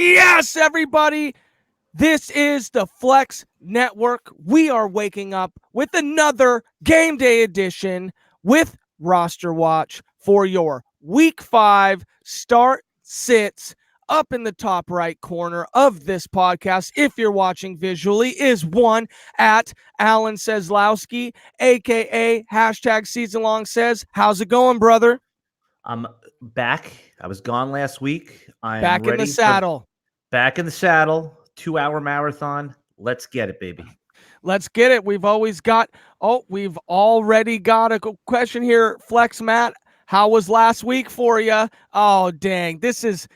Yes, everybody. This is the Flex Network. We are waking up with another game day edition with RosterWatch for your Week 5 start sits. Up in the top right corner of this podcast, if you're watching visually, is one at Alan Seslowski, aka hashtag season long says. How's it going, brother? I'm back. I was gone last week. I am Back in the ready for saddle. back in the saddle. 2-hour marathon. Let's get it, baby. Let's get it. We've already got a question here. Flex Matt, how was last week for you? Oh, dang. This is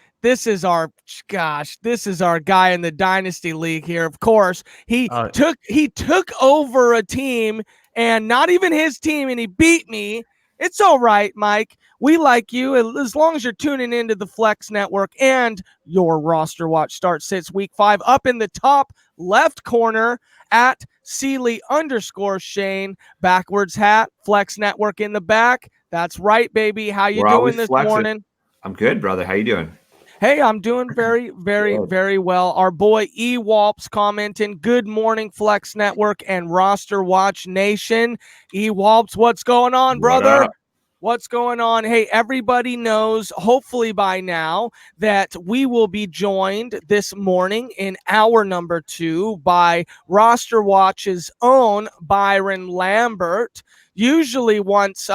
our guy in the Dynasty League here. Of course, he took over a team and not even his team, and he beat me. It's all right, Mike. We like you as long as you're tuning into the Flex Network and your roster watch start sits week 5 up in the top left corner at Sealy_Shane, backwards hat, Flex Network in the back. That's right, baby. How you doing this morning? I'm good, brother. How you doing? Hey, I'm doing very, very, very well. Our boy E-Walps commenting, good morning, Flex Network and Roster Watch Nation. E-Walps, what's going on, brother? What's going on? Hey, everybody knows, hopefully by now, that we will be joined this morning in hour number 2 by Roster Watch's own Byron Lambert. Usually once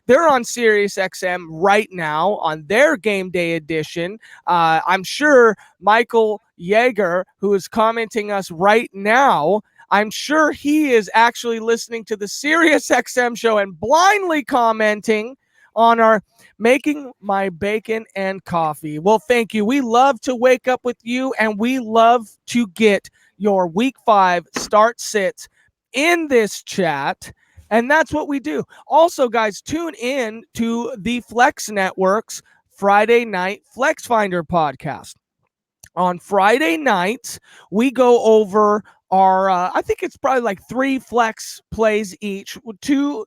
they're on Sirius XM right now on their game day edition. I'm sure Michael Yeager, who is commenting us right now, I'm sure he is actually listening to the Sirius XM show and blindly commenting on our Making My Bacon and Coffee. Well, thank you. We love to wake up with you, and we love to get your week 5 start sits in this chat. And that's what we do. Also, guys, tune in to the Flex Network's Friday Night Flex Finder podcast. On Friday nights, we go over our, I think it's probably like 3 flex plays each, two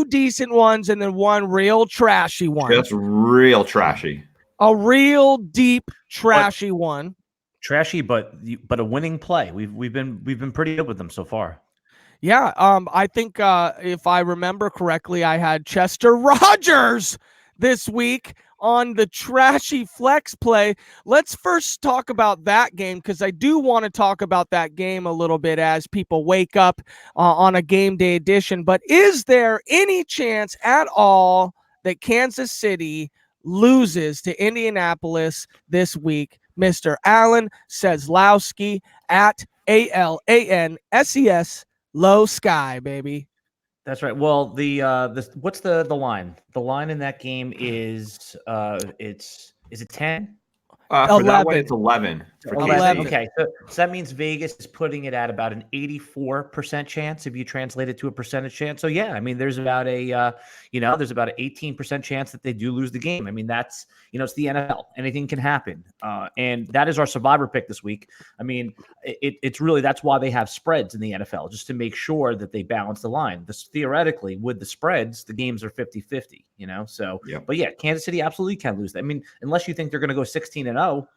decent ones and then one real trashy one. That's real trashy. A real deep trashy one. Trashy, but a winning play. We've been pretty good with them so far. Yeah, I think if I remember correctly, I had Chester Rogers this week on the trashy flex play. Let's first talk about that game, because I do want to talk about that game a little bit as people wake up on a game day edition. But is there any chance at all that Kansas City loses to Indianapolis this week? Mr. Alan Seslowski at ALANSES Low Sky, baby. That's right. Well, the what's the line? The line in that game is is it 10? For that one, it's 11. 11. Okay, so that means Vegas is putting it at about an 84% chance if you translate it to a percentage chance. So yeah, I mean, there's about there's about an 18% chance that they do lose the game. I mean, that's it's the NFL. Anything can happen, and that is our survivor pick this week. I mean, it's really that's why they have spreads in the NFL, just to make sure that they balance the line. Theoretically, with the spreads, the games are 50-50. So yeah. But yeah, Kansas City absolutely can lose that. I mean, unless you think they're going to go 16-0.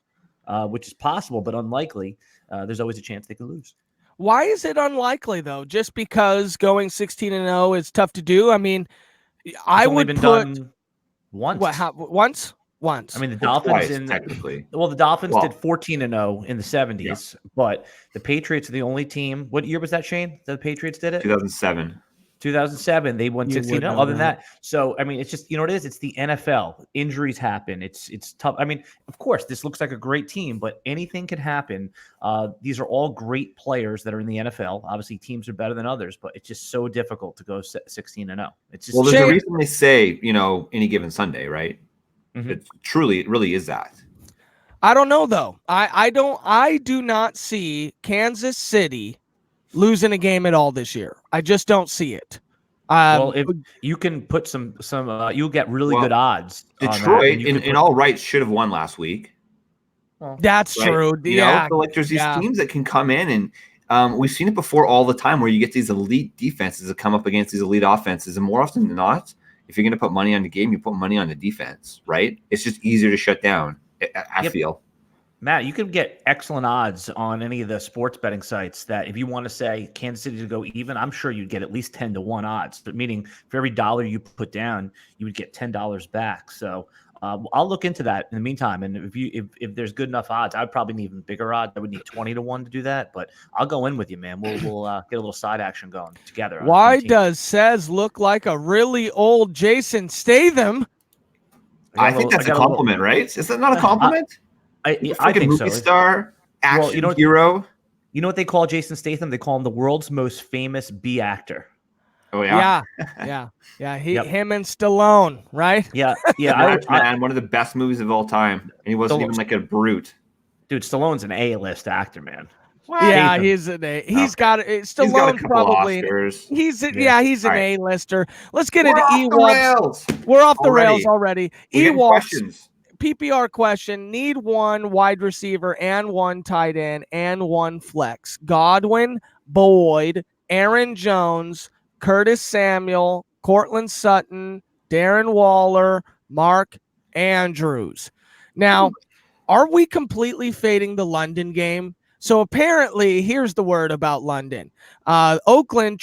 Which is possible, but unlikely. There's always a chance they could lose. Why is it unlikely, though? Just because going 16-0 is tough to do? I mean, I would put done once. Once. I mean, the Dolphins technically. Well, the Dolphins did 14-0 in the 70s, but the Patriots are the only team. What year was that, Shane? The Patriots did it? 2007. 2007, they won 16-0. Other than that, so I mean, it's just what it is. It's the NFL. Injuries happen. It's tough. I mean, of course, this looks like a great team, but anything can happen. These are all great players that are in the NFL. Obviously, teams are better than others, but it's just so difficult to go 16-0. It's just there's a reason they say any given Sunday, right? Mm-hmm. It really is that. I don't know though. I do not see Kansas City losing a game at all this year. I just don't see it. Well, if you can put some you'll get really good odds. Detroit, in all rights, should have won last week. That's true. So there's these teams that can come in, and we've seen it before all the time, where you get these elite defenses that come up against these elite offenses, and more often than not, if you're going to put money on the game, you put money on the defense, right? It's just easier to shut down. I feel. Matt, you can get excellent odds on any of the sports betting sites that if you want to say Kansas City to go even, I'm sure you'd get at least 10-1 odds. But meaning for every dollar you put down, you would get $10 back. So I'll look into that in the meantime. And if there's good enough odds, I'd probably need even bigger odds. I would need 20-1 to do that. But I'll go in with you, man. We'll get a little side action going together. Why does Cez look like a really old Jason Statham? I think that's a compliment, right? Is that not a compliment? I think movie so. Star, action hero. You know what they call Jason Statham? They call him the world's most famous B actor. Oh yeah, yeah. Him and Stallone, right? Yeah. Man, one of the best movies of all time, and he wasn't even like a brute. Dude, Stallone's an A-list actor, man. What? Yeah, he's an A. He's got Stallone probably. He's an A-lister. Let's get into E-Wolves. We're off the rails already. E-Wolves. PPR question: need one wide receiver and one tight end and one flex. Godwin, Boyd, Aaron Jones, Curtis Samuel, Cortland Sutton, Darren Waller, Mark Andrews. Now, are we completely fading the London game? So apparently, here's the word about London. Oakland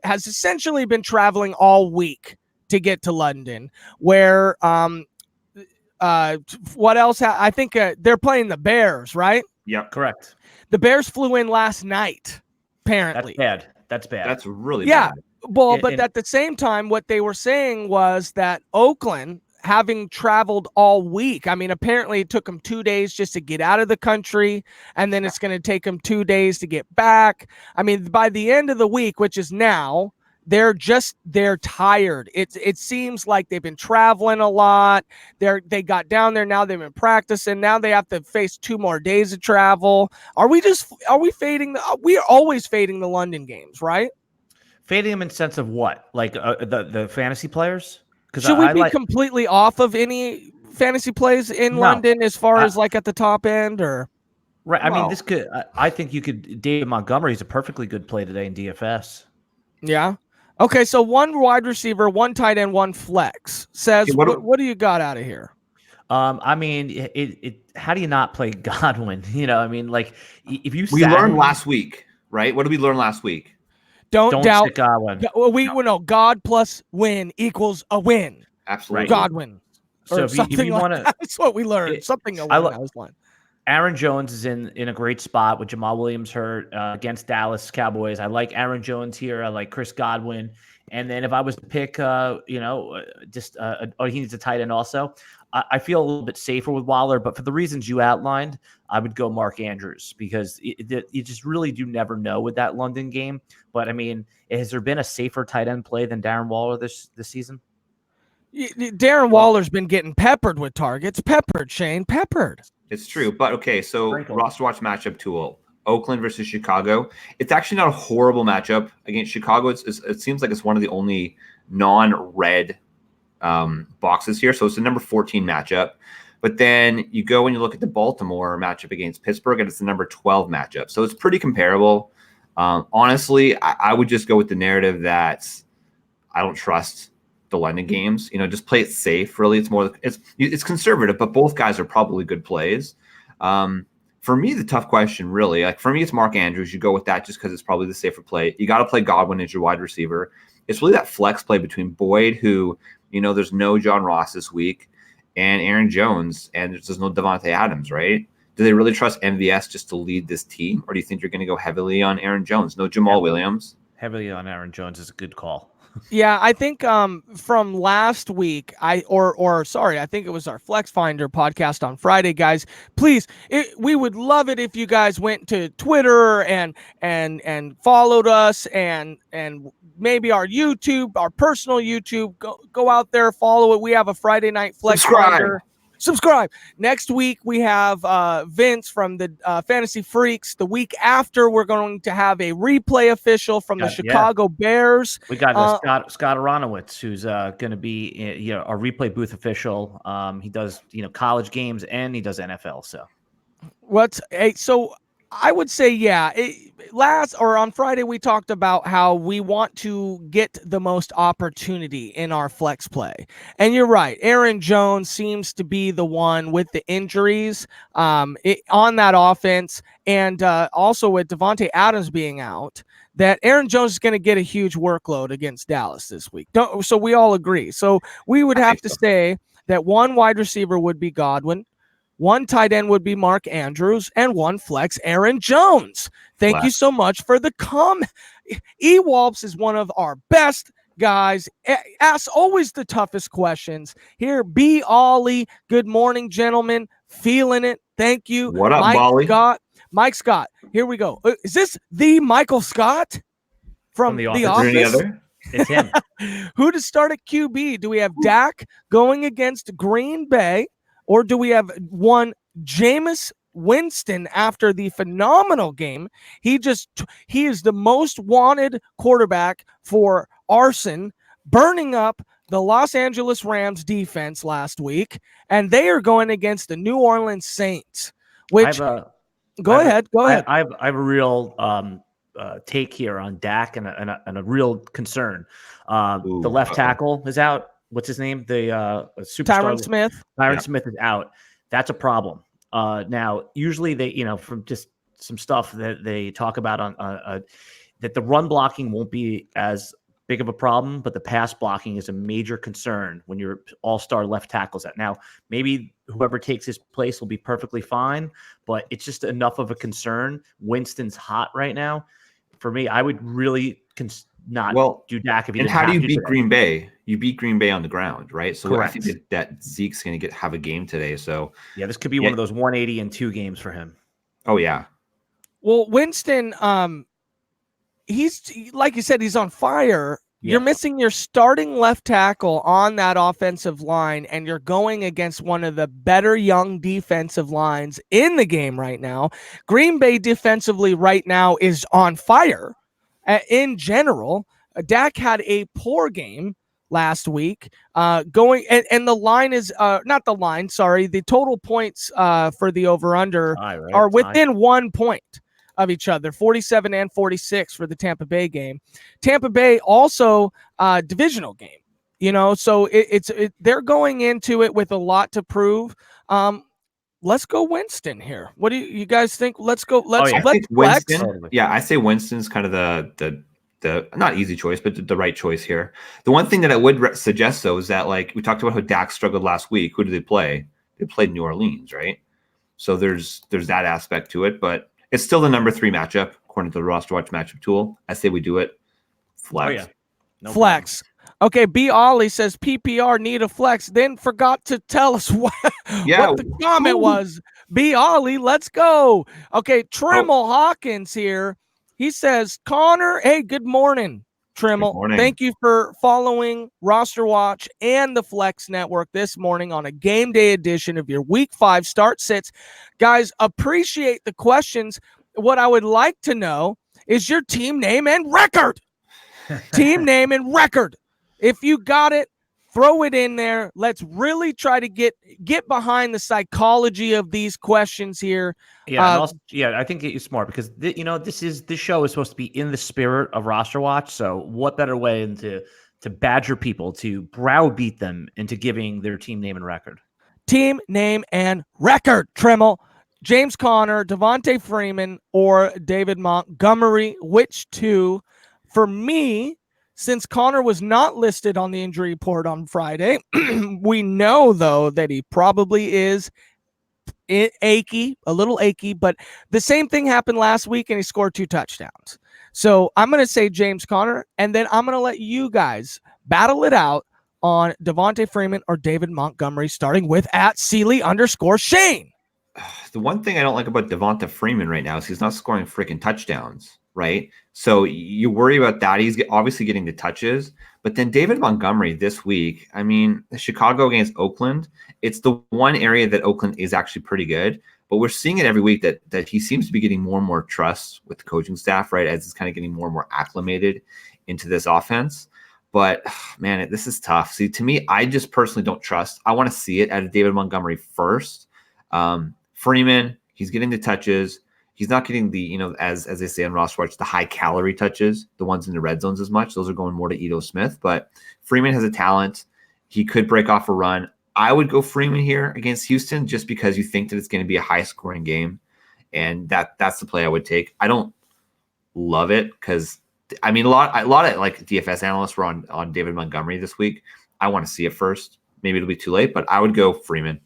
has essentially been traveling all week to get to London, where what else? I think they're playing the Bears, right? Yep, correct. The Bears flew in last night, apparently. That's bad. That's really bad. Well, but at the same time, what they were saying was that Oakland, having traveled all week, I mean, apparently it took them 2 days just to get out of the country, and then it's going to take them 2 days to get back. I mean, by the end of the week, which is now, they're tired. It seems like they've been traveling a lot. They got down there. Now they've been practicing. Now they have to face 2 more days of travel. Are we fading? We are always fading the London games, right? Fading them in sense of what? Like the fantasy players? Should we be completely off of any fantasy plays in London as far as like at the top end or? Right. I mean, this could. I think you could. David Montgomery's a perfectly good play today in DFS. Yeah. Okay, so one wide receiver, one tight end, one flex. Says, what do you got out of here? I mean, how do you not play Godwin? You know, I mean, like if you learned last week, right? What did we learn last week? Don't doubt Godwin. God plus win equals a win. Absolutely, Godwin. So if you want to, that's what we learned. Something along those lines. Aaron Jones is in a great spot with Jamal Williams hurt against Dallas Cowboys. I like Aaron Jones here. I like Chris Godwin. And then if I was to pick, he needs a tight end also. I feel a little bit safer with Waller, but for the reasons you outlined, I would go Mark Andrews because you just really do never know with that London game. But I mean, has there been a safer tight end play than Darren Waller this season? Darren Waller's been getting peppered with targets. Peppered. It's true. But okay, so RosterWatch matchup tool. Oakland versus Chicago. It's actually not a horrible matchup against Chicago. It seems like it's one of the only non-red boxes here. So it's the number 14 matchup. But then you go and you look at the Baltimore matchup against Pittsburgh, and it's the number 12 matchup. So it's pretty comparable. Honestly, I would just go with the narrative that I don't trust the London games. Just play it safe. Really, it's conservative, but both guys are probably good plays. For me, the tough question, really, like for me, it's Mark Andrews. You go with that just because it's probably the safer play. You got to play Godwin as your wide receiver. It's really that flex play between Boyd, who there's no John Ross this week, and Aaron Jones, and there's no Devontae Adams, right? Do they really trust MVS just to lead this team, or do you think you're going to go heavily on Aaron Jones? No Jamal Williams. Heavily on Aaron Jones is a good call. Yeah, I think from last week, I think it was our Flex Finder podcast on Friday, guys. Please, we would love it if you guys went to Twitter and followed us and maybe our YouTube, our personal YouTube. Go out there, follow it. We have a Friday night Flex Finder. Subscribe. Next week, we have Vince from the Fantasy Freaks. The week after, we're going to have a replay official from the Chicago Bears. We got Scott Aronowitz, who's going to be our replay booth official. He does college games and he does NFL. So I would say, yeah. On Friday, we talked about how we want to get the most opportunity in our flex play. And you're right. Aaron Jones seems to be the one with the injuries on that offense. And also with Devontae Adams being out, that Aaron Jones is going to get a huge workload against Dallas this week. So we all agree. So we would have to say that one wide receiver would be Godwin. One tight end would be Mark Andrews, and one flex, Aaron Jones. Thank you so much for the comment. E-Walps is one of our best guys. Asks always the toughest questions. Here, B. Ollie. Good morning, gentlemen. Feeling it. Thank you. What up, Mike Mike Scott. Here we go. Is this the Michael Scott from The Office? It's him. Who to start at QB? Do we have Dak going against Green Bay? Or do we have one Jameis Winston after the phenomenal game? He is the most wanted quarterback for arson, burning up the Los Angeles Rams defense last week, and they are going against the New Orleans Saints. Which go ahead. I have a real take here on Dak and a real concern. The left tackle is out. What's his name? The superstar Tyron Smith. Tyron Smith is out. That's a problem. Now, usually they, from just some stuff that they talk about on that the run blocking won't be as big of a problem, but the pass blocking is a major concern when your all-star left tackle's out. Now, maybe whoever takes his place will be perfectly fine, but it's just enough of a concern. Winston's hot right now. For me, I would really do Dak if you. And how do you beat Green Bay? You beat Green Bay on the ground, right? So correct. I think that Zeke's going to have a game today. So yeah, this could be one of those 180-2 games for him. Oh yeah. Well, Winston, he's like you said, he's on fire. Yeah. You're missing your starting left tackle on that offensive line, and you're going against one of the better young defensive lines in the game right now. Green Bay defensively right now is on fire. In general, Dak had a poor game last week. And the line is not the line. Sorry, the total points for the over/under are within 1 point of each other, 47 and 46 for the Tampa Bay game. Tampa Bay also divisional game. So they're going into it with a lot to prove. Let's go Winston here. What do you guys think? Let's go. Let's Winston. Yeah, I say Winston's kind of the not easy choice, but the right choice here. The one thing that I would suggest though is that, like we talked about how Dak struggled last week. Who did they play? They played New Orleans, right? So there's that aspect to it, but it's still the number 3 matchup according to the RosterWatch matchup tool. I say we do it. Flex. Oh, yeah. No flex. Problem. Okay, B. Ollie says PPR need a flex, then forgot to tell us what the comment was. B. Ollie, let's go. Okay, Trimmel Hawkins here. He says, Connor, hey, good morning, Trimmel. Good morning. Thank you for following RosterWatch and the Flex Network this morning on a game day edition of your Week 5 start sits. Guys, appreciate the questions. What I would like to know is your team name and record. Team name and record. If you got it, throw it in there. Let's really try to get behind the psychology of these questions here. Yeah, I think it's smart because this show is supposed to be in the spirit of RosterWatch. So what better way than to badger people, to browbeat them into giving their team name and record? Team name and record, Trimmel. James Conner, Devontae Freeman, or David Montgomery. Which two? For me, since Connor was not listed on the injury report on Friday, we know, though, that he probably is a little achy, but the same thing happened last week, and he scored 2 touchdowns. So I'm going to say James Conner, and then I'm going to let you guys battle it out on Devontae Freeman or David Montgomery, starting with @Sealy_Shane. The one thing I don't like about Devonta Freeman right now is he's not scoring freaking touchdowns. Right. So you worry about that. He's obviously getting the touches, but then David Montgomery this week, I mean, Chicago against Oakland, it's the one area that Oakland is actually pretty good, but we're seeing it every week that he seems to be getting more and more trust with the coaching staff, right? As it's kind of getting more and more acclimated into this offense. But man, this is tough. See, to me, I just personally don't trust. I want to see it out of David Montgomery first. Freeman, he's getting the touches. he's not getting the, as they say on RosterWatch, the high calorie touches, the ones in the red zones as much. Those are going more to Ito Smith. But Freeman has a talent. He could break off a run. I would go Freeman here against Houston just because you think that it's going to be a high scoring game. And that's the play I would take. I don't love it because, I mean, a lot of like DFS analysts were on David Montgomery this week. I want to see it first. Maybe it'll be too late, but I would go Freeman.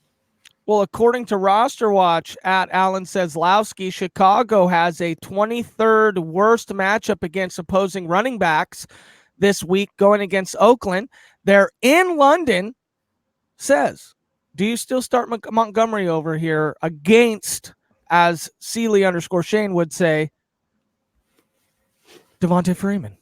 Well, according to RosterWatch, at Alan Seslowski, Chicago has a 23rd worst matchup against opposing running backs this week going against Oakland. They're in London. Says, do you still start Montgomery over here against, as Sealy_Shane would say, Devonta Freeman?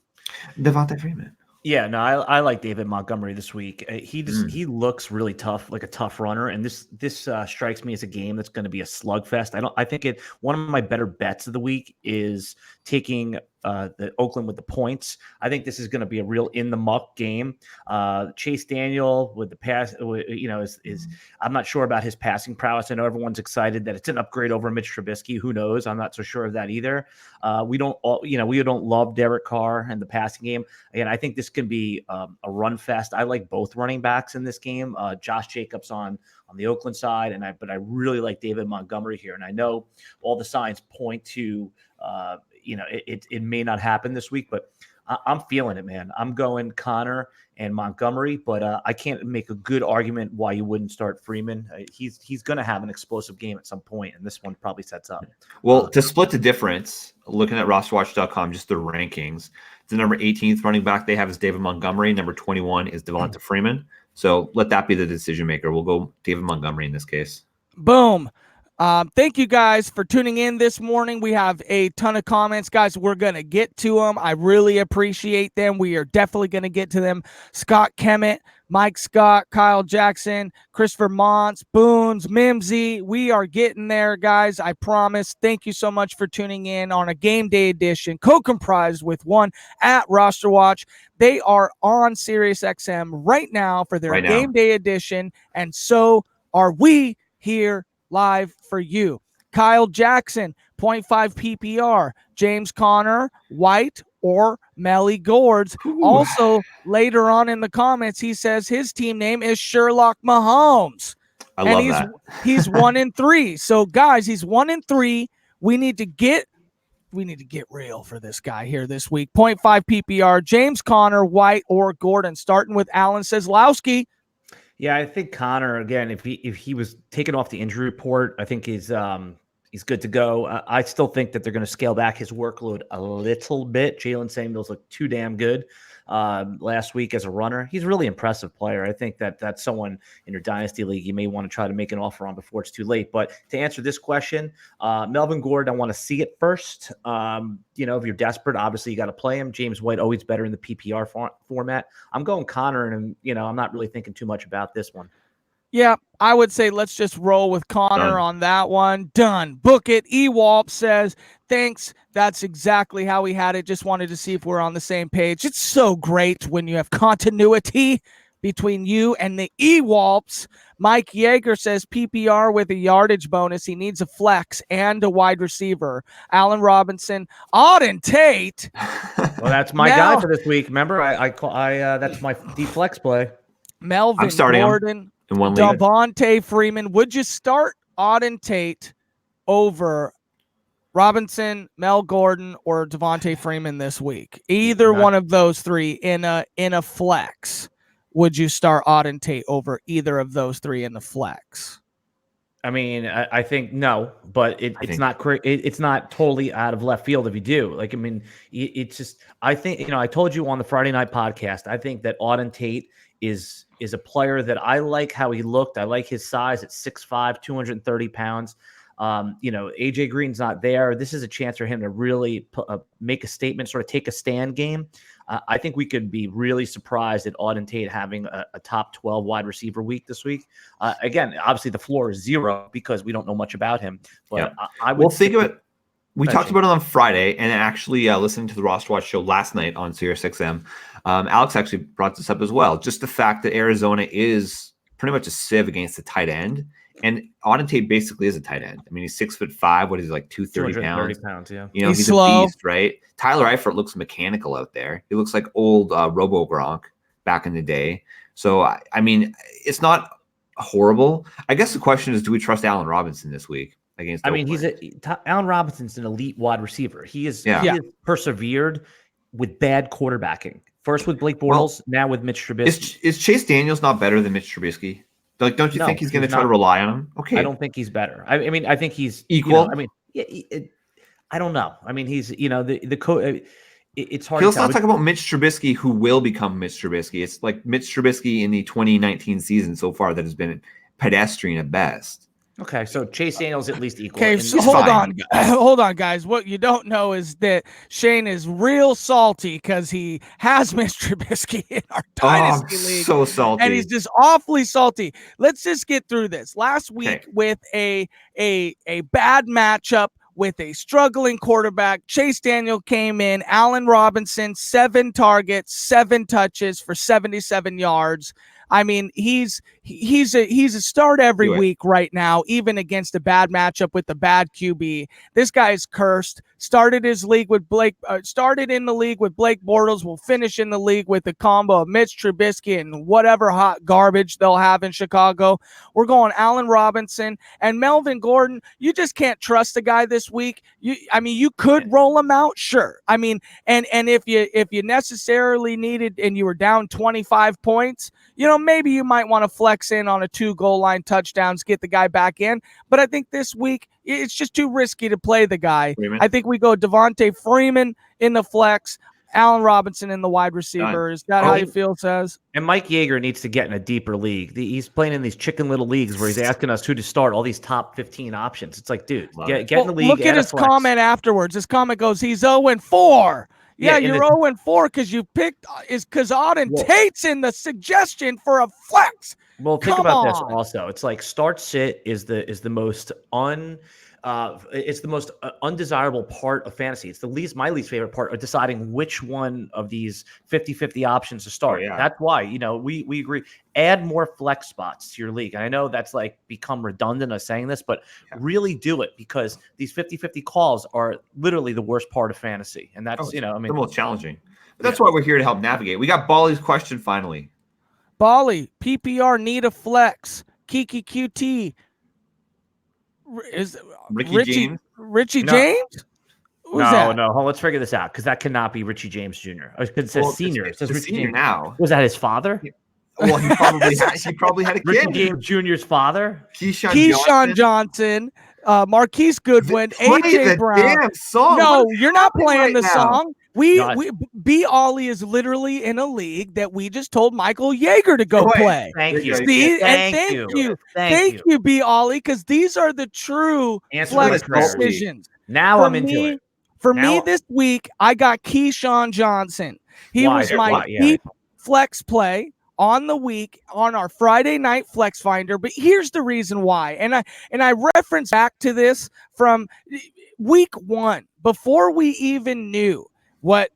Yeah, no, I like David Montgomery this week. He looks really tough, like a tough runner, and this strikes me as a game that's going to be a slugfest. I think one of my better bets of the week is taking the Oakland with the points. I think this is going to be a real in the muck game. Chase Daniel with the pass, is I'm not sure about his passing prowess. I know everyone's excited that it's an upgrade over Mitch Trubisky. Who knows? I'm not so sure of that either. We don't love Derek Carr and the passing game. Again, I think this can be a run fest. I like both running backs in this game. Josh Jacobs on the Oakland side, but I really like David Montgomery here. And I know all the signs point to it may not happen this week, but I'm feeling it, man. I'm going Connor and Montgomery, but I can't make a good argument why you wouldn't start Freeman. He's going to have an explosive game at some point, and this one probably sets up. Well, to split the difference, looking at RosterWatch.com, just the rankings, the number 18th running back they have is David Montgomery. Number 21 is Devonta Freeman. So let that be the decision maker. We'll go David Montgomery in this case. Boom. Thank you guys for tuning in this morning. We have a ton of comments, guys. We're going to get to them. I really appreciate them. We are definitely going to get to them. Scott Kemet, Mike Scott, Kyle Jackson, Christopher Montz, Boons, Mimsy. We are getting there, guys. I promise. Thank you so much for tuning in on a game day edition, co-comprised with one at RosterWatch. They are on SiriusXM right now for their game day edition, and so are we here live for you. Kyle Jackson, 0.5 PPR, James Conner, White, or Melly Gourds. Ooh. Also, later on in the comments, he says his team name is Sherlock Mahomes. I love that. He's 1-3. So, guys, he's 1-3. We need to get real for this guy here this week. 0.5 PPR, James Conner, White, or Gordon. Starting with Alan Seslowski. Yeah, I think Connor, again, if he was taken off the injury report, I think he's good to go. I still think that they're going to scale back his workload a little bit. Jalen Samuels looked too damn good last week as a runner. He's a really impressive player. I think that's someone in your dynasty league you may want to try to make an offer on before it's too late. But to answer this question, Melvin Gordon, I want to see it first. If you're desperate, obviously you got to play him. James White, always better in the PPR format. I'm going Connor, and I'm not really thinking too much about this one. Yeah, I would say let's just roll with Connor on that one. Done. Book it. Ewalp says, thanks. That's exactly how we had it. Just wanted to see if we're on the same page. It's so great when you have continuity between you and the Ewalps. Mike Yeager says PPR with a yardage bonus. He needs a flex and a wide receiver. Allen Robinson, Auden Tate. Well, that's my guy for this week. Remember, I that's my deep flex play. Melvin Gordon. Devonta Freeman. Would you start Auden Tate over Robinson, Mel Gordon, or Devonta Freeman this week? Either one of those three in a flex. Would you start Auden Tate over either of those three in the flex? I mean, I think no, but it's not totally out of left field if you do. Like, I mean, it's just, I think, I told you on the Friday night podcast, I think that Auden Tate is a player that I like how he looked. I like his size at 6'5", 230 pounds. AJ Green's not there. This is a chance for him to really make a statement, sort of take a stand game. I think we could be really surprised at Auden Tate having a top 12 wide receiver week this week. Again, obviously the floor is 0 because we don't know much about him. But I would think of it. We talked about it on Friday, and actually listening to the RosterWatch show last night on SiriusXM, Alex actually brought this up as well. Just the fact that Arizona is pretty much a sieve against the tight end, And Auden Tate basically is a tight end. I mean, he's 6'5". What is he, like 230 pounds? Yeah. You know, he's slow. a beast, right? Tyler Eifert looks mechanical out there. He looks like old Robo Gronk back in the day. So, I mean, it's not horrible. I guess the question is, do we trust Allen Robinson this week against Oakland? Allen Robinson's an elite wide receiver. He has persevered with bad quarterbacking. First with Blake Bortles, now with Mitch Trubisky. Is Chase Daniels not better than Mitch Trubisky? Like, don't you think he's going to try to rely on him? Okay, I don't think he's better. I mean, I think he's equal. I don't know. I mean, he's it's hard. Let's not talk about Mitch Trubisky, who will become Mitch Trubisky. It's like Mitch Trubisky in the 2019 season so far that has been pedestrian at best. Okay, so Chase Daniels at least equal. Okay, so hold on, guys. What you don't know is that Shane is real salty because he has Mitch Trubisky in our dynasty league. So salty, and he's just awfully salty. Let's just get through this. Last week with a bad matchup with a struggling quarterback, Chase Daniel came in. Allen Robinson, 7 targets, 7 touches for 77 yards. I mean, he's a start every week right now, even against a bad matchup with the bad QB. This guy is cursed. Started in the league with Blake Bortles. Will finish in the league with the combo of Mitch Trubisky and whatever hot garbage they'll have in Chicago. We're going Allen Robinson and Melvin Gordon. You just can't trust the guy this week. You could roll him out, sure. I mean, and if you necessarily needed and you were down 25 points, maybe you might want to flex in on a 2 goal line touchdowns, get the guy back in. But I think this week it's just too risky to play the guy. I think we go Devontae Freeman in the flex, Allen Robinson in the wide receiver. Is that how you feel, Says? And Mike Yeager needs to get in a deeper league. He's playing in these chicken little leagues where he's asking us who to start, all these top 15 options. It's like, dude, get in the league. Look at his comment afterwards. His comment goes, he's 0-4. Yeah, you're 0-4 because you picked because Auden Tate's in the suggestion for a flex. Well, think about this also. It's like start sit is the most undesirable part of fantasy. It's my least favorite part of deciding which one of these 50-50 options to start. That's why, we agree. Add more flex spots to your league. And I know that's like become redundant of saying this, but really do it because these 50-50 calls are literally the worst part of fantasy. And that's, the most challenging. But that's why we're here to help navigate. We got Bali's question finally. Bali, PPR need a flex. Kiki QT. Is Richie James? No. Let's figure this out because that cannot be Richie James Jr. It says senior. It says Richie James now. Was that his father? Well, he probably had a kid. Richie James Jr.'s father. Keyshawn Johnson. Marquise Goodwin. AJ Brown. Damn song. No, you're not playing the song. B. Ollie is literally in a league that we just told Michael Yeager to go play. Thank you. Thank you, B. Ollie, because these are the true flex decisions. Now I'm into it. For me this week, I got Keyshawn Johnson. He was my deep flex play on the week on our Friday night flex finder. But here's the reason why. And I reference back to this from week 1 before we even knew what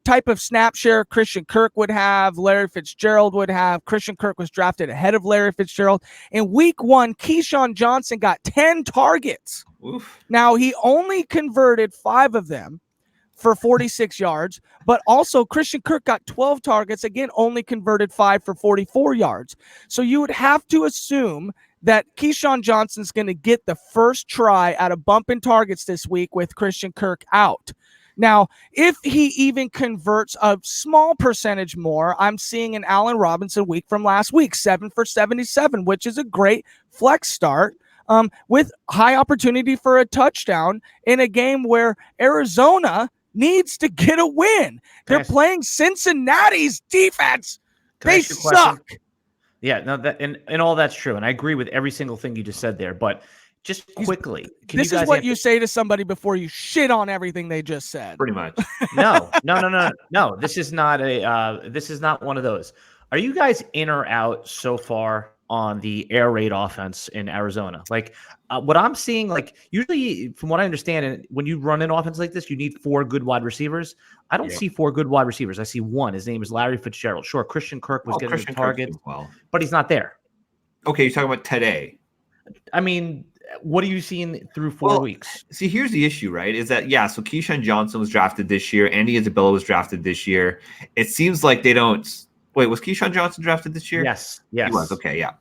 type of snap share Christian Kirk would have, Larry Fitzgerald would have. Christian Kirk was drafted ahead of Larry Fitzgerald. In week 1, Keyshawn Johnson got 10 targets. Oof. Now, he only converted 5 of them for 46 yards, but also Christian Kirk got 12 targets, again, only converted 5 for 44 yards. So you would have to assume that Keyshawn Johnson's going to get the first try at a bump in targets this week with Christian Kirk out. Now, if he even converts a small percentage more, I'm seeing an Allen Robinson week from last week, 7 for 77, which is a great flex start with high opportunity for a touchdown in a game where Arizona needs to get a win. They're playing Cincinnati's defense. They suck. Yeah, no, and all that's true. And I agree with every single thing you just said there, but just quickly, this is what you say to somebody before you shit on everything they just said. Pretty much. No. This is not one of those. Are you guys in or out so far on the air raid offense in Arizona? Like what I'm seeing, like usually from what I understand, and when you run an offense like this, you need 4 good wide receivers. I don't see 4 good wide receivers. I see 1. His name is Larry Fitzgerald. Sure, Christian Kirk was getting the targets, but he's not there. Okay, you're talking about today. I mean, what are you seeing through 4 weeks? See, here's the issue, right? Is that, so Keyshawn Johnson was drafted this year. Andy Isabella was drafted this year. It seems like they don't – wait, was Keyshawn Johnson drafted this year? Yes. He was. Okay, yeah.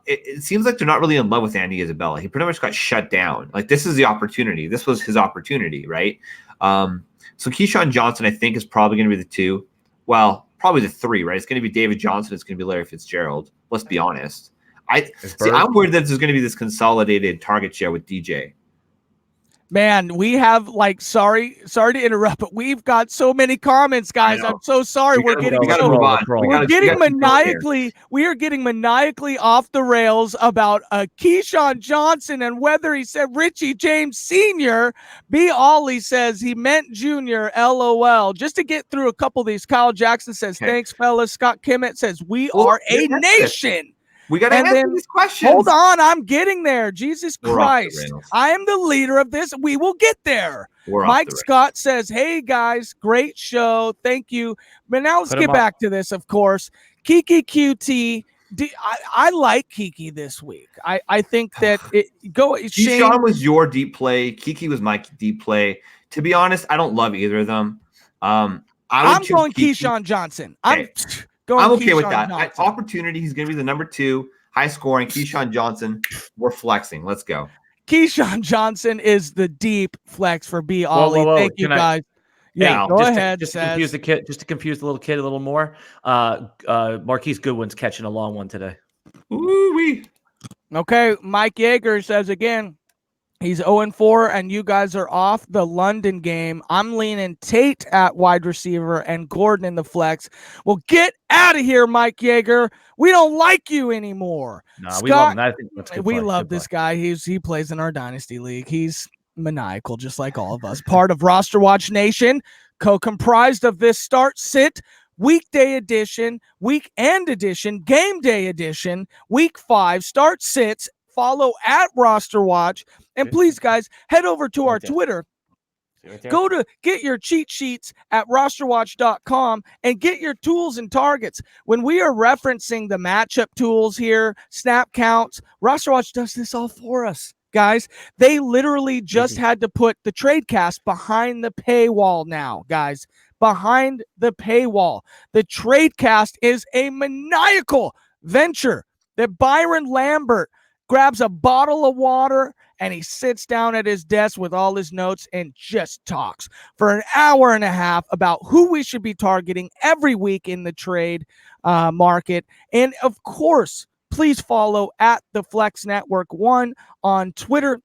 It seems like they're not really in love with Andy Isabella. He pretty much got shut down. Like, this is the opportunity. This was his opportunity, right? So Keyshawn Johnson, I think, is probably going to be the 2. Well, probably the 3, right? It's going to be David Johnson. It's going to be Larry Fitzgerald. Let's be honest. I'm worried that there's going to be this consolidated target share with DJ. Man, we have sorry to interrupt, but we've got so many comments, guys. I'm so sorry. We are getting maniacally off the rails about Keyshawn Johnson and whether he said Richie James Sr. B. Ollie says he meant Junior. LOL. Just to get through a couple of these, Kyle Jackson says, thanks, fellas. Scott Kimmett says, we are a nation. We got to answer these questions. Hold on, I'm getting there. Jesus Christ. I am the leader of this. We will get there. Mike Scott says, hey, guys, great show. Thank you. But now let's get back to this, of course. Kiki QT. I like Kiki this week. I think that Keyshawn was your deep play. Kiki was my deep play. To be honest, I don't love either of them. I'm going Keyshawn Johnson. Okay. I'm okay with that. Opportunity. He's going to be the number 2, high scoring. Keyshawn Johnson. We're flexing. Let's go. Keyshawn Johnson is the deep flex for B. Ollie. Thank you, guys. Go ahead. Just to confuse the little kid a little more. Marquise Goodwin's catching a long one today. Ooh-wee. Okay. Mike Yeager says again, he's 0-4, and you guys are off the London game. I'm leaning Tate at wide receiver and Gordon in the flex. Well, get out of here, Mike Yeager. We don't like you anymore. No, Scott, we love him. I think that's good. We love this guy. He plays in our Dynasty League. He's maniacal, just like all of us. Part of RosterWatch Nation, co-comprised of this start, sit, weekday edition, weekend edition, game day edition, week 5, start sits. Follow at RosterWatch. And please, guys, head over to our Twitter. Go to get your cheat sheets at rosterwatch.com and get your tools and targets. When we are referencing the matchup tools here, snap counts, RosterWatch does this all for us, guys. They literally just had to put the TradeCast behind the paywall now, guys. Behind the paywall. The TradeCast is a maniacal venture that Byron Lambert grabs a bottle of water and he sits down at his desk with all his notes and just talks for an hour and a half about who we should be targeting every week in the trade market. And of course, please follow at the Flex Network 1 on Twitter.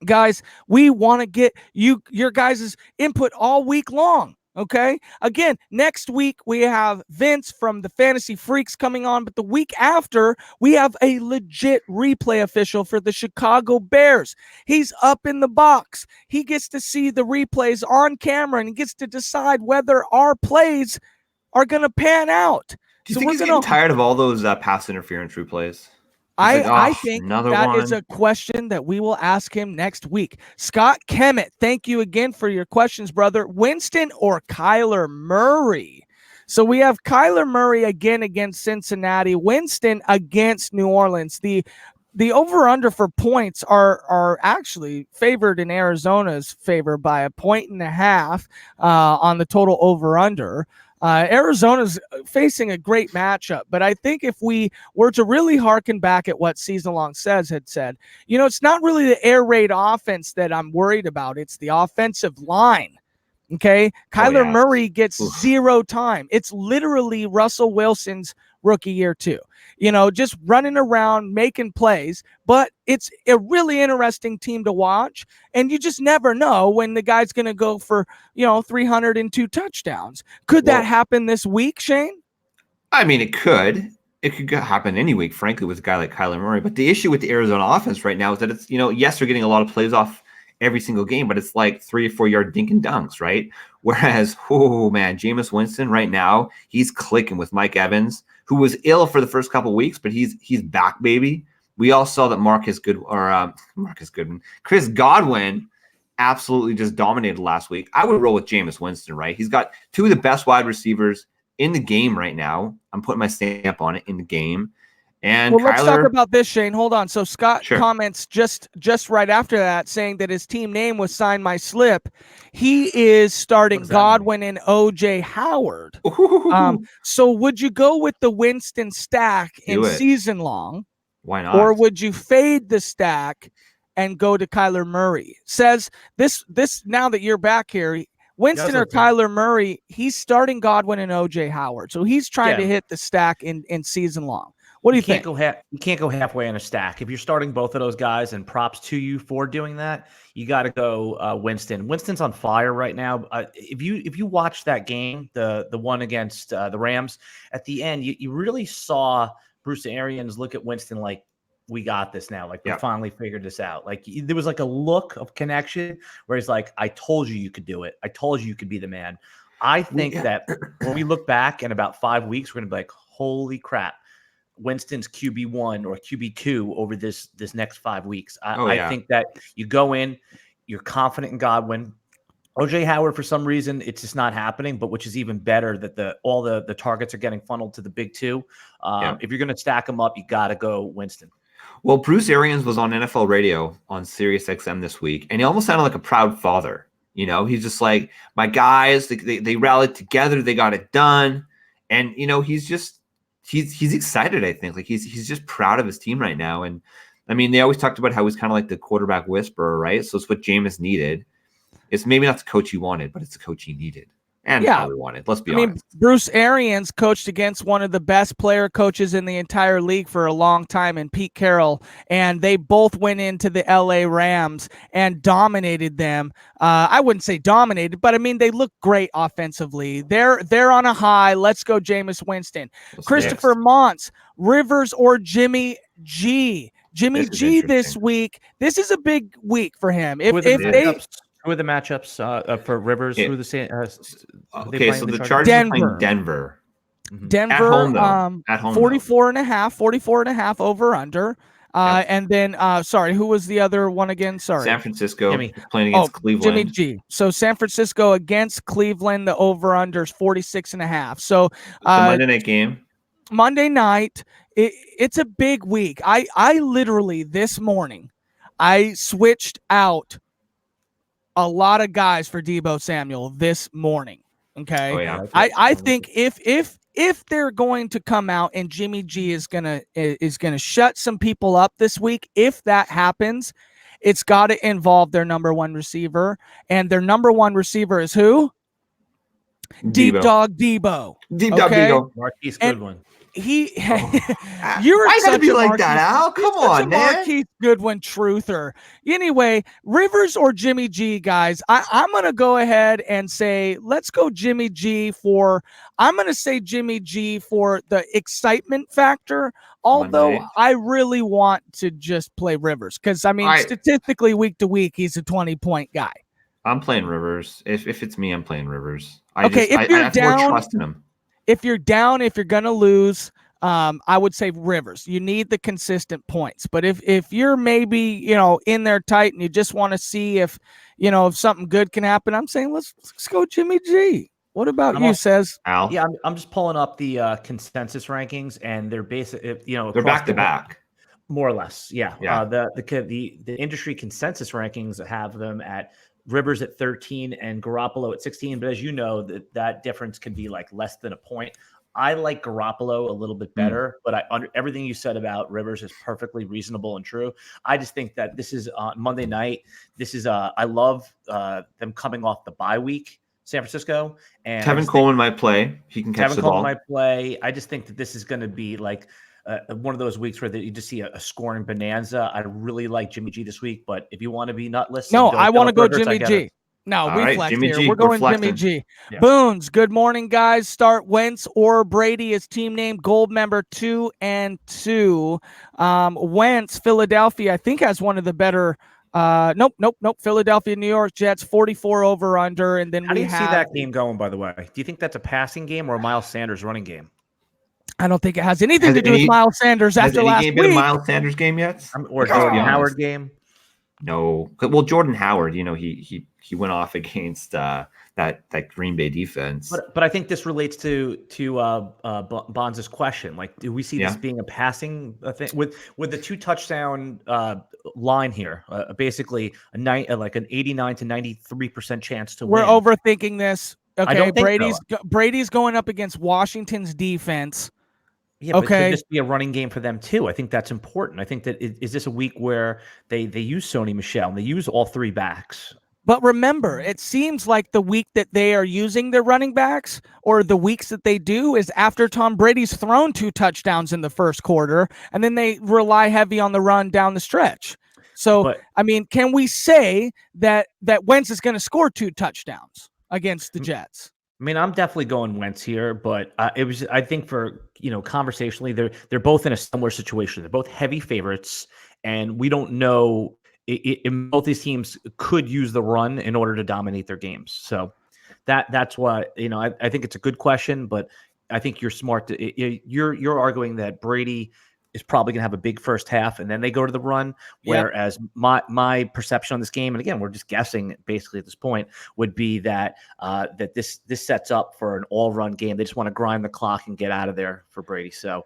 Guys, we want to get your guys' input all week long. Okay. Again, next week we have Vince from the Fantasy Freaks coming on, but the week after we have a legit replay official for the Chicago Bears. He's up in the box. He gets to see the replays on camera and he gets to decide whether our plays are going to pan out. Do you think he's getting tired of all those pass interference replays? I think that is a question that we will ask him next week. Scott Kemet, thank you again for your questions, brother. Winston or Kyler Murray? So we have Kyler Murray again against Cincinnati, Winston against New Orleans. The over-under for points are actually favored in Arizona's favor by 1.5 on the total over-under. Arizona's facing a great matchup, but I think if we were to really harken back at what Season Long had said, it's not really the air raid offense that I'm worried about. It's the offensive line. Okay. Kyler Murray gets 0 time. It's literally Russell Wilson's rookie year 2, just running around, making plays, but it's a really interesting team to watch. And you just never know when the guy's going to go for, 302 touchdowns. Could that happen this week, Shane? I mean, it could happen any week, frankly, with a guy like Kyler Murray. But the issue with the Arizona offense right now is that it's, yes, they're getting a lot of plays off every single game, but it's like 3 or 4 yard dink and dunks, right? Whereas, Jameis Winston right now, he's clicking with Mike Evans, who was ill for the first couple of weeks, but he's back, baby. We all saw that Chris Godwin absolutely just dominated last week. I would roll with Jameis Winston, right? He's got 2 of the best wide receivers in the game right now. I'm putting my stamp on it, in the game. And well, let's talk Kyler, about this, Shane. Hold on. So Scott Sure. comments just right after that, saying that his team name was Sign My Slip. He is starting Godwin and OJ Howard. So would you go with the Winston stack in season long? Why not? Or would you fade the stack and go to Kyler Murray? Says this now that you're back here, Winston or Kyler Murray, he's starting Godwin and OJ Howard. So he's trying to hit the stack in season long. What do you think? You can't go halfway in a stack. If you're starting both of those guys, and props to you for doing that, you got to go Winston. Winston's on fire right now. If you watch that game, the one against the Rams, at the end, you really saw Bruce Arians look at Winston like, we got this now. Like, we finally figured this out. Like, there was like a look of connection where he's like, I told you you could do it. I told you you could be the man. I think that when we look back in about 5 weeks, we're going to be like, holy crap. Winston's QB1 or QB2 over this next 5 weeks. I think that you go in, you're confident in Godwin. OJ Howard, for some reason, it's just not happening, but which is even better that all the targets are getting funneled to the big two. If you're going to stack them up, you got to go Winston. Well, Bruce Arians was on NFL radio on Sirius XM this week, and he almost sounded like a proud father. You know, he's just like, my guys, they rallied together, they got it done. And, you know, he's excited, I think. Like, he's just proud of his team right now. And I mean, they always talked about how he's kind of like the quarterback whisperer, right? So it's what Jameis needed. It's maybe not the coach he wanted, but it's the coach he needed. And probably wanted. Let's be honest. Bruce Arians coached against one of the best player coaches in the entire league for a long time, in Pete Carroll, and they both went into the LA Rams and dominated them. I wouldn't say dominated, but I mean, they look great offensively. They're on a high. Let's go, Jameis Winston. Christopher Montz, Rivers or Jimmy G. Jimmy G this week. This is a big week for him. Who are the matchups for Rivers? Okay. Who are The Chargers are playing Denver. Denver, at home, though. At home, 44.5 over under. And then, who was the other one again? Sorry. San Francisco playing against Cleveland. Jimmy G. So San Francisco against Cleveland, the over under is 46.5. So the Monday night game. Monday night, it's a big week. I literally this morning, I switched out a lot of guys for Deebo Samuel this morning. Okay. I think if they're going to come out and Jimmy G is gonna shut some people up this week, if that happens, it's got to involve their number one receiver, and their number one receiver is who? Deep Dog Debo. Deep Dog Debo. Marquise Goodwin. You're why gotta be like that, Al? Come on, man. Marquise Goodwin truther. Anyway, Rivers or Jimmy G, guys. I'm gonna go ahead and say let's go Jimmy G for. I'm gonna say Jimmy G for the excitement factor. Although I really want to just play Rivers because I mean statistically week to week he's a 20-point guy. I'm playing Rivers. If it's me, I'm playing Rivers. If you're down, more trust in him. If you're down, if you're going to lose, I would say Rivers. You need the consistent points. But if you're maybe, in there tight and you just want to see if something good can happen, I'm saying let's go Jimmy G. What about you, Says? Al? Yeah, I'm just pulling up the consensus rankings, and they're they're back to back. More or less, yeah. The industry consensus rankings have them at Rivers at 13 and Garoppolo at 16. But as you know, that difference can be like less than a point. I like Garoppolo a little bit better, but everything you said about Rivers is perfectly reasonable and true. I just think that this is Monday night. This is I love them coming off the bye week, San Francisco. And Tevin Coleman might play. He can catch the ball. Tevin Coleman might play. I just think that this is going to be like one of those weeks where you just see a scoring bonanza. I really like Jimmy G this week, but if you want to be nutless, I want to go Jimmy G. No, we flex here. We're going Jimmy G. Yeah. Boons, good morning, guys. Start Wentz or Brady as team name. Gold member 2 and 2. Wentz, Philadelphia, I think has one of the better. Nope. Philadelphia, New York Jets, 44 over under, and then how do you see that game going? By the way, do you think that's a passing game or a Miles Sanders running game? I don't think it has anything to do with Miles Sanders after last week. Has any game been a Miles Sanders game yet? Or Jordan Howard game? No, well, Jordan Howard, he went off against that Green Bay defense. But I think this relates to Bonds' question. Like, do we see this being a passing thing with the 2 touchdown line here? Basically, like an 89 to 93% chance to win. We're overthinking this. Okay, I don't think Brady's going up against Washington's defense. Yeah, but could this be a running game for them too? I think that's important. I think that is this a week where they use Sony Michel and they use all 3 backs. But remember, it seems like the week that they are using their running backs, or the weeks that they do, is after Tom Brady's thrown 2 touchdowns in the first quarter, and then they rely heavy on the run down the stretch. So, I mean, can we say that Wentz is going to score 2 touchdowns against the Jets? I mean, I'm definitely going Wentz here, but I think for, conversationally, they're both in a similar situation. They're both heavy favorites, and we don't know. Both these teams could use the run in order to dominate their games. So that's why, I think it's a good question, but I think you're smart. You're arguing that Brady is probably going to have a big first half and then they go to the run. Whereas my perception on this game, and again, we're just guessing basically at this point, would be that that this sets up for an all run game. They just want to grind the clock and get out of there for Brady. So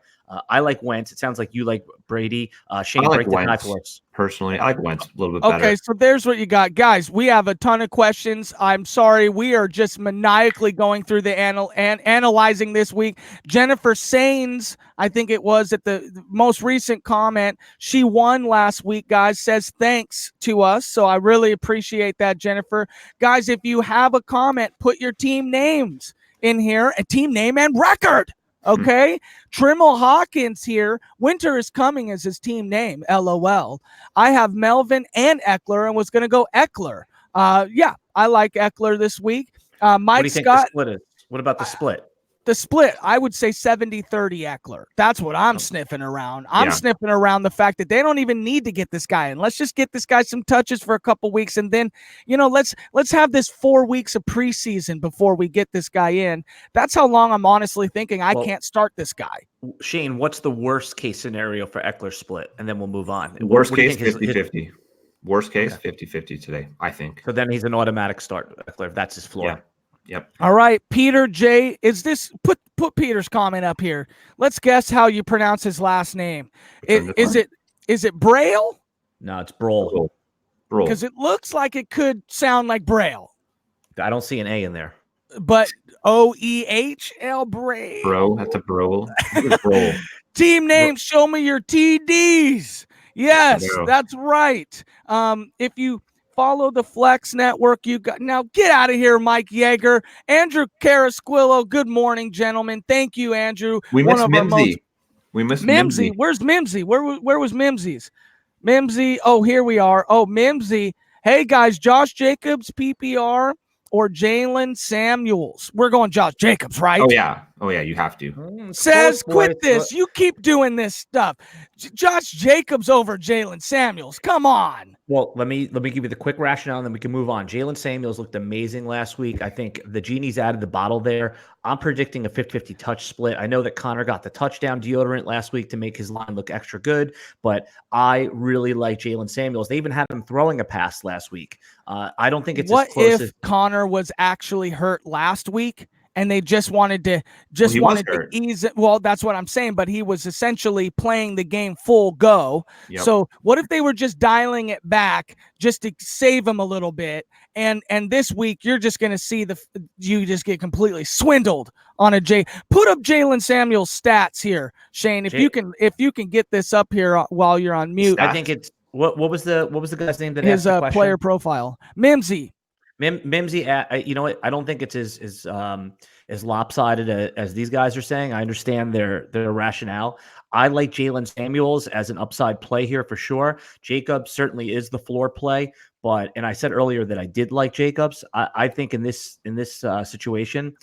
I like Wentz. It sounds like you like Brady. Shane, I like break the Wentz. tie for us. Personally, I like Wentz a little bit better. Okay, so there's what you got. Guys, we have a ton of questions. I'm sorry. We are just maniacally going through the analyzing this week. Jennifer Sains, I think it was at the most recent comment, she won last week, guys, says thanks to us. So I really appreciate that, Jennifer. Guys, if you have a comment, put your team names in here, a team name and record. Okay, Trimmel Hawkins here. Winter is coming as his team name. LOL. I have Melvin and Eckler and was going to go Eckler. Yeah, I like Eckler this week. Mike what do you Scott. Think the split is? What about the split? The split, I would say 70-30 Eckler. That's what I'm sniffing around. I'm sniffing around the fact that they don't even need to get this guy in. Let's just get this guy some touches for a couple weeks, and then, let's have this 4 weeks of preseason before we get this guy in. That's how long I'm honestly thinking I can't start this guy. Shane, what's the worst case scenario for Eckler split? And then we'll move on. Worst case, 50-50. Worst case, 50-50 today, I think. So then he's an automatic start, Eckler, if that's his floor. Yeah. Yep. All right, Peter J. Is this put Peter's comment up here? Let's guess how you pronounce his last name. Is it Braille? No, it's Broll. Because it looks like it could sound like Braille. I don't see an A in there. But OEHL Braille. Bro, that's a bro. Bro. Team name, show me your TDs. Yes, that's right. If you follow the Flex Network, you got now. Get out of here, Mike Yeager, Andrew Carasquillo. Good morning, gentlemen. Thank you, Andrew. We missed Mimsy. Mimsy. Where's Mimsy? Where was Mimsy's? Mimsy. Oh, here we are. Oh, Mimsy. Hey guys, Josh Jacobs, PPR, or Jalen Samuels? We're going Josh Jacobs, right? Oh yeah, you have to. Says quit this. You keep doing this stuff. Josh Jacobs over Jalen Samuels. Come on. Well, let me give you the quick rationale, and then we can move on. Jalen Samuels looked amazing last week. I think the genie's out of the bottle there. I'm predicting a 50-50 touch split. I know that Connor got the touchdown deodorant last week to make his line look extra good, but I really like Jalen Samuels. They even had him throwing a pass last week. I don't think it's as close as... What if Connor was actually hurt last week? And they just wanted to ease it. Well, that's what I'm saying. But he was essentially playing the game full go. Yep. So what if they were just dialing it back just to save him a little bit? And this week you're just going to see you just get completely swindled on a J. Put up Jalen Samuel's stats here, Shane. If you can get this up here while you're on mute. I think it's what was the guy's name that his asked the question? Player profile, Mimsy. Mimsy, you know what? I don't think it's as lopsided as these guys are saying. I understand their rationale. I like Jalen Samuels as an upside play here for sure. Jacobs certainly is the floor play, and I said earlier that I did like Jacobs. I think in this situation,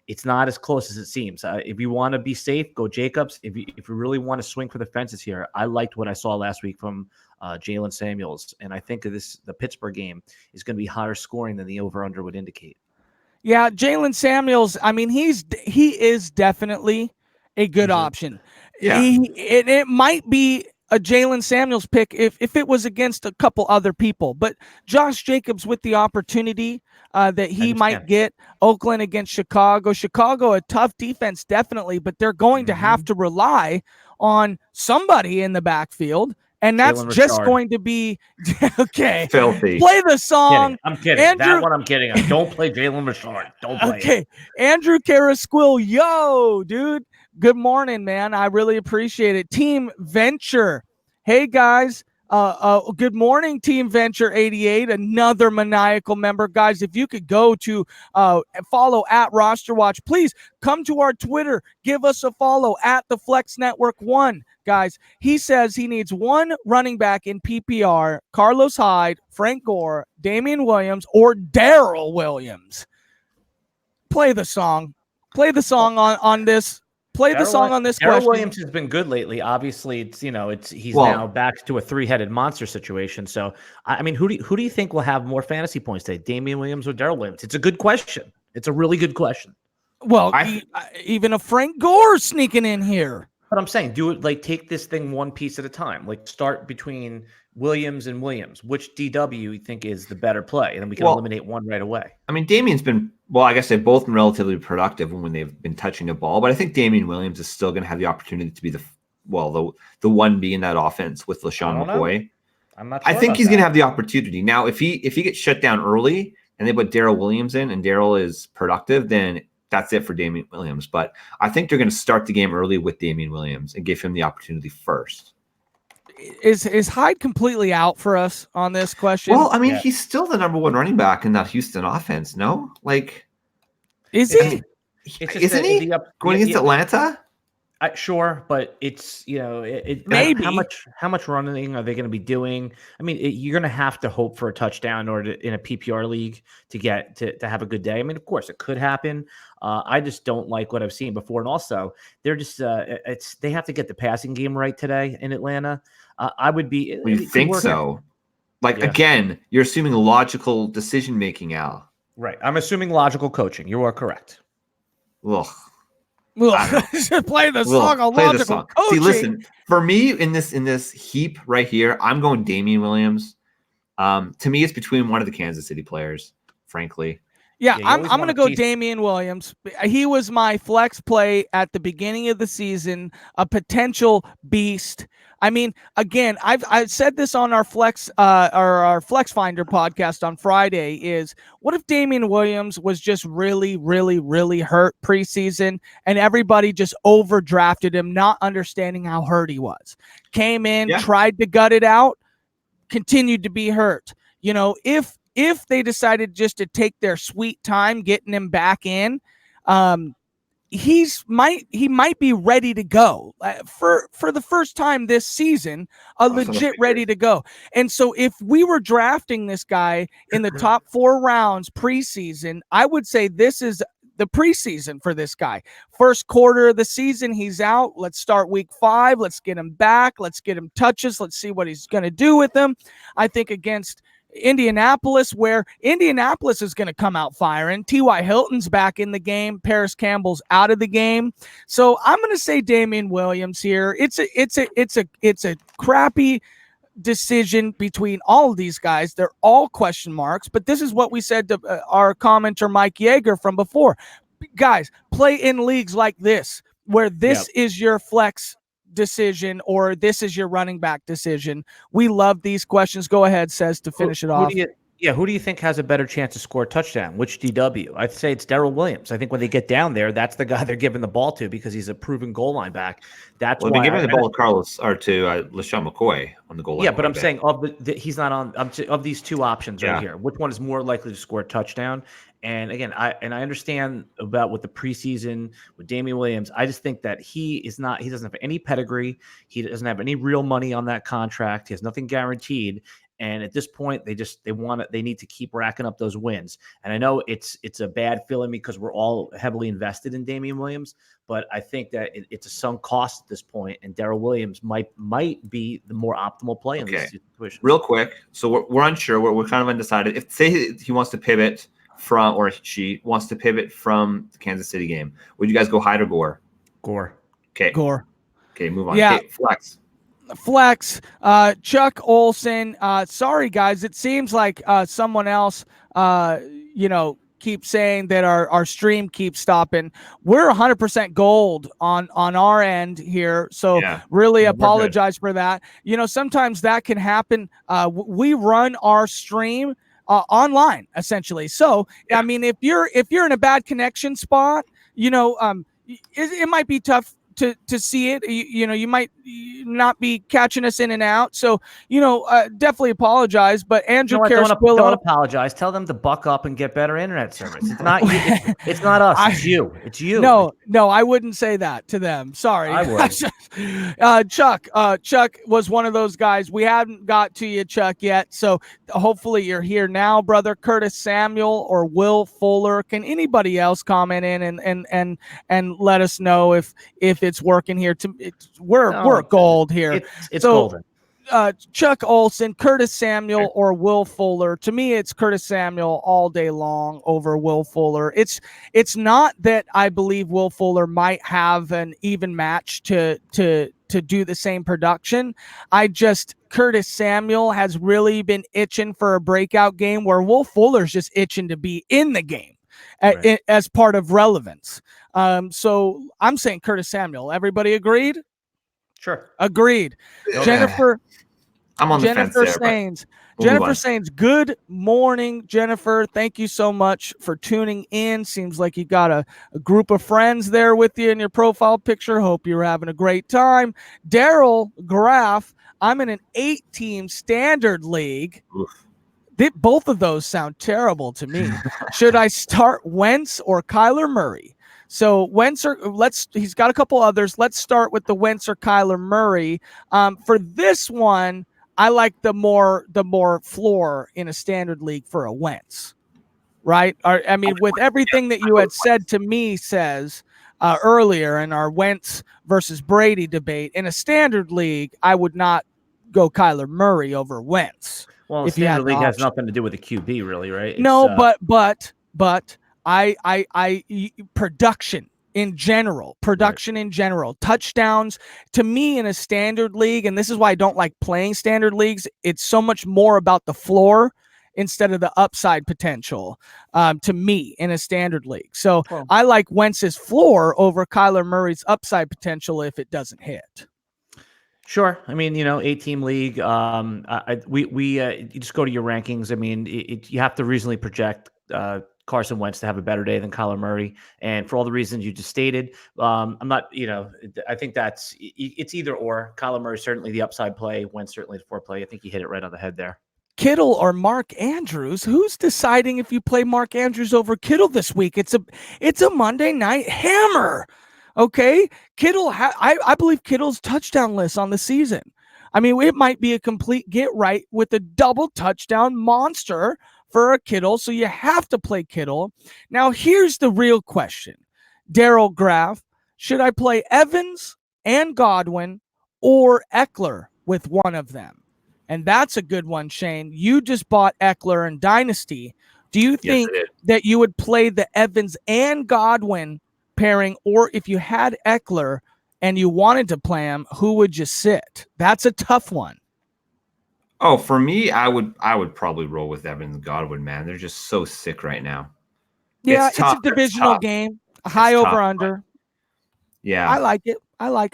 it's not as close as it seems. If you want to be safe, go Jacobs. If you really want to swing for the fences here, I liked what I saw last week from Jalen Samuels, and I think the Pittsburgh game is going to be higher scoring than the over/under would indicate. Yeah, Jalen Samuels. I mean, he is definitely a good option. Yeah, it might be a Jalen Samuels pick if it was against a couple other people, but Josh Jacobs with the opportunity that he might get. Oakland against Chicago. Chicago, a tough defense, definitely, but they're going to have to rely on somebody in the backfield. And that's just going to be okay. Filthy. Play the song. I'm kidding. Andrew, that one I'm kidding. Don't play Jalen Richard. Don't play it. Andrew Carrasquill, yo, dude. Good morning, man. I really appreciate it. Team Venture. Hey guys. Good morning, Team Venture 88, another maniacal member. Guys, if you could go to follow at RosterWatch, please come to our Twitter. Give us a follow at the Flex Network 1. Guys, he says he needs one running back in PPR, Carlos Hyde, Frank Gore, Damian Williams, or Darrell Williams. Play the song. Play the song on this. Play the song on this question. Darrell Williams has been good lately. Obviously, he's now back to a three-headed monster situation. So, I mean, who do you think will have more fantasy points today, Damian Williams or Darrell Williams? It's a good question. It's a really good question. Well, even a Frank Gore sneaking in here. But I'm saying, do it take this thing one piece at a time. Like start between Williams and Williams. Which DW you think is the better play? And then we can eliminate one right away. I mean, Damian's been, I guess they've both been relatively productive when they've been touching the ball, but I think Damian Williams is still going to have the opportunity to be the 1B in that offense with LaShawn McCoy. I'm not sure. I think he's going to have the opportunity. Now, if he gets shut down early and they put Darrell Williams in and Darrell is productive, then that's it for Damian Williams. But I think they're going to start the game early with Damian Williams and give him the opportunity first. Is Hyde completely out for us on this question? Well, I mean, he's still the number one running back in that Houston offense, no? Is he? Isn't he going against Atlanta? Sure, but it's maybe how much running are they going to be doing? I mean, you're going to have to hope for a touchdown or in a PPR league to get to have a good day. I mean, of course, it could happen. I just don't like what I've seen before, and also they're just they have to get the passing game right today in Atlanta. I would be. You think so? Again, you're assuming logical decision making, Al. Right. I'm assuming logical coaching. You are correct. Ugh. Play the song on logical coaching. See, listen, for me in this heap right here, I'm going Damian Williams. To me, it's between one of the Kansas City players, frankly. Yeah, I'm going to go Damian Williams. He was my flex play at the beginning of the season, a potential beast. I mean, again, I've said this on our Flex our Flex Finder podcast on Friday is what if Damian Williams was just really, really, really hurt preseason and everybody just overdrafted him, not understanding how hurt he was. Came in, tried to gut it out, continued to be hurt. If they decided just to take their sweet time getting him back in, he might be ready to go for the first time this season, legit ready to go. And so if we were drafting this guy in the top 4 rounds preseason, I would say this is the preseason for this guy. First quarter of the season, he's out. Let's start week 5. Let's get him back. Let's get him touches. Let's see what he's going to do with them. I think against Indianapolis, where Indianapolis is going to come out firing. T.Y. Hilton's back in the game. Paris Campbell's out of the game. So I'm going to say Damian Williams here. It's a crappy decision between all of these guys. They're all question marks, but this is what we said to our commenter Mike Yeager from before. Guys, play in leagues like this, where this is your flex decision or this is your running back decision. We love these questions. Go ahead, says to finish it off. Who do you think has a better chance to score a touchdown? Which DW? I'd say it's Darrell Williams. I think when they get down there, that's the guy they're giving the ball to because he's a proven goal line back. That's why they're giving the ball to Carlos or to LaShawn McCoy on the goal line. Yeah, but I'm saying he's not on of these two options right here. Which one is more likely to score a touchdown? And again, I understand about with the preseason with Damian Williams. I just think that he doesn't have any pedigree. He doesn't have any real money on that contract. He has nothing guaranteed. And at this point, they need to keep racking up those wins. And I know it's a bad feeling because we're all heavily invested in Damian Williams, but I think that it's a sunk cost at this point, and Darrell Williams might be the more optimal play in this situation. Real quick, so we're unsure. We're kind of undecided. If say he wants to pivot from, or she wants to pivot from the Kansas City game, would you guys go Hyde or Gore? Gore. Okay. Gore. Okay, move on. Yeah. Okay, flex. Flex, Chuck Olson. Sorry, guys. It seems like someone else, keeps saying that our stream keeps stopping. We're 100% gold on our end here, so really apologize for that. Sometimes that can happen. We run our stream online essentially. So I mean, if you're in a bad connection spot, it might be tough to see it. You might not be catching us in and out. So, definitely apologize. But Andrew don't apologize. Tell them to buck up and get better internet service. It's not you. It's not us. It's you. It's you. No, I wouldn't say that to them. Sorry. I would. Chuck was one of those guys. We haven't got to you, Chuck, yet. So hopefully you're here now, brother. Curtis Samuel or Will Fuller. Can anybody else comment in and let us know if it's working here? We're gold here. It's golden. Chuck Olson, Curtis Samuel, or Will Fuller. To me, it's Curtis Samuel all day long over Will Fuller. It's not that I believe Will Fuller might have an even match to do the same production. Curtis Samuel has really been itching for a breakout game, where Will Fuller's just itching to be in the game as part of relevance. So I'm saying Curtis Samuel. Everybody agreed? Sure. Agreed. Jennifer, I'm on the fence there. Jennifer Sains, good morning, Jennifer. Thank you so much for tuning in. Seems like you got a group of friends there with you in your profile picture. Hope you're having a great time. Daryl Graff, I'm in an 8-team standard league. Both of those sound terrible to me. Should I start Wentz or Kyler Murray? So Wentz, he's got a couple others. Let's start with the Wentz or Kyler Murray. For this one, I like the more floor in a standard league for a Wentz, right? I mean, with everything that you had said to me earlier in our Wentz versus Brady debate, in a standard league, I would not go Kyler Murray over Wentz. Well, a standard league has nothing to do with the QB, really, right? No, but I production in general, touchdowns to me in a standard league. And this is why I don't like playing standard leagues. It's so much more about the floor instead of the upside potential to me in a standard league. So I like Wentz's floor over Kyler Murray's upside potential if it doesn't hit. Sure. I mean, 8-team league. You just go to your rankings. I mean, you have to reasonably project Carson Wentz to have a better day than Kyler Murray. And for all the reasons you just stated, I'm not, I think it's either or. Kyler Murray, certainly the upside play. Wentz, certainly the floor play. I think you hit it right on the head there. Kittle or Mark Andrews? Who's deciding if you play Mark Andrews over Kittle this week? It's a Monday night hammer. Okay. Kittle, I believe Kittle's touchdown list on the season. I mean, it might be a complete get right with a double touchdown monster for a Kittle, so you have to play Kittle. Now, here's the real question. Daryl Graff, should I play Evans and Godwin or Eckler with one of them? And that's a good one, Shane. You just bought Eckler in Dynasty. Do you think that you would play the Evans and Godwin pairing, or if you had Eckler and you wanted to play him, who would you sit? That's a tough one. Oh, for me, I would probably roll with Evans and Godwin, man. They're just so sick right now. Yeah, it's a divisional game. A high over under. Yeah. I like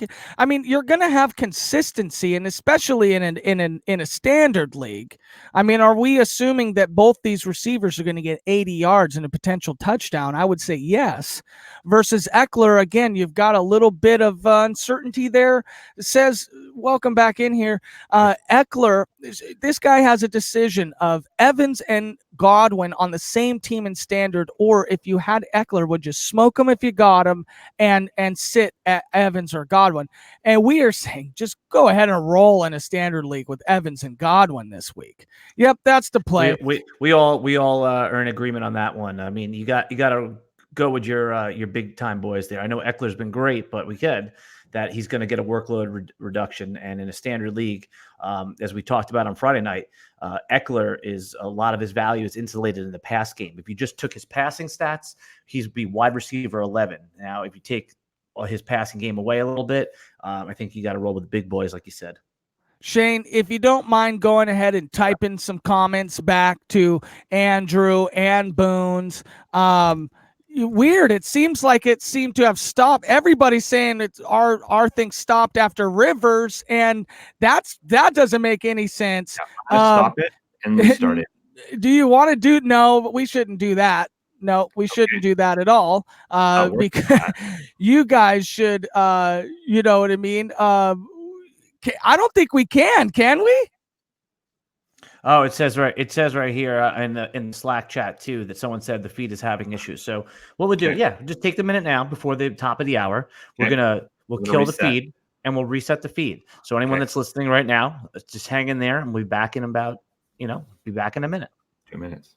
it. I mean, you're going to have consistency, and especially in a standard league. I mean, are we assuming that both these receivers are going to get 80 yards and a potential touchdown? I would say yes. Versus Eckler, again, you've got a little bit of uncertainty there. It says, welcome back in here. Eckler, this guy has a decision of Evans and Godwin on the same team in standard, or if you had Eckler, would you smoke him if you got him and sit at Evans or Godwin? And we are saying just go ahead and roll in a standard league with Evans and Godwin this week. Yep, that's the play. We all are in agreement on that one. I mean, you got to go with your big time boys there. I know Eckler's been great, but we said that he's going to get a workload reduction, and in a standard league, as we talked about on Friday night, Eckler is a lot of his value is insulated in the pass game. If you just took his passing stats, he'd be wide receiver 11. Now, if you take his passing game away a little bit, I think you got to roll with the big boys, like you said. Shane, if you don't mind going ahead and typing some comments back to Andrew and Boone's. Weird. It seems like it seemed to have stopped. Everybody's saying it's our thing stopped after Rivers, and that doesn't make any sense. Yeah, stop it and restart it. Do you want to do? No, but we shouldn't do that. No, we shouldn't do that at all. Because you guys should, you know what I mean? I don't think we can we? Oh, it says right here in the Slack chat too that someone said the feed is having issues. So what we'll do, just take the minute now before the top of the hour. We'll kill the feed and we'll reset the feed. So anyone that's listening right now, just hang in there and we'll be back in about, be back in a minute. 2 minutes.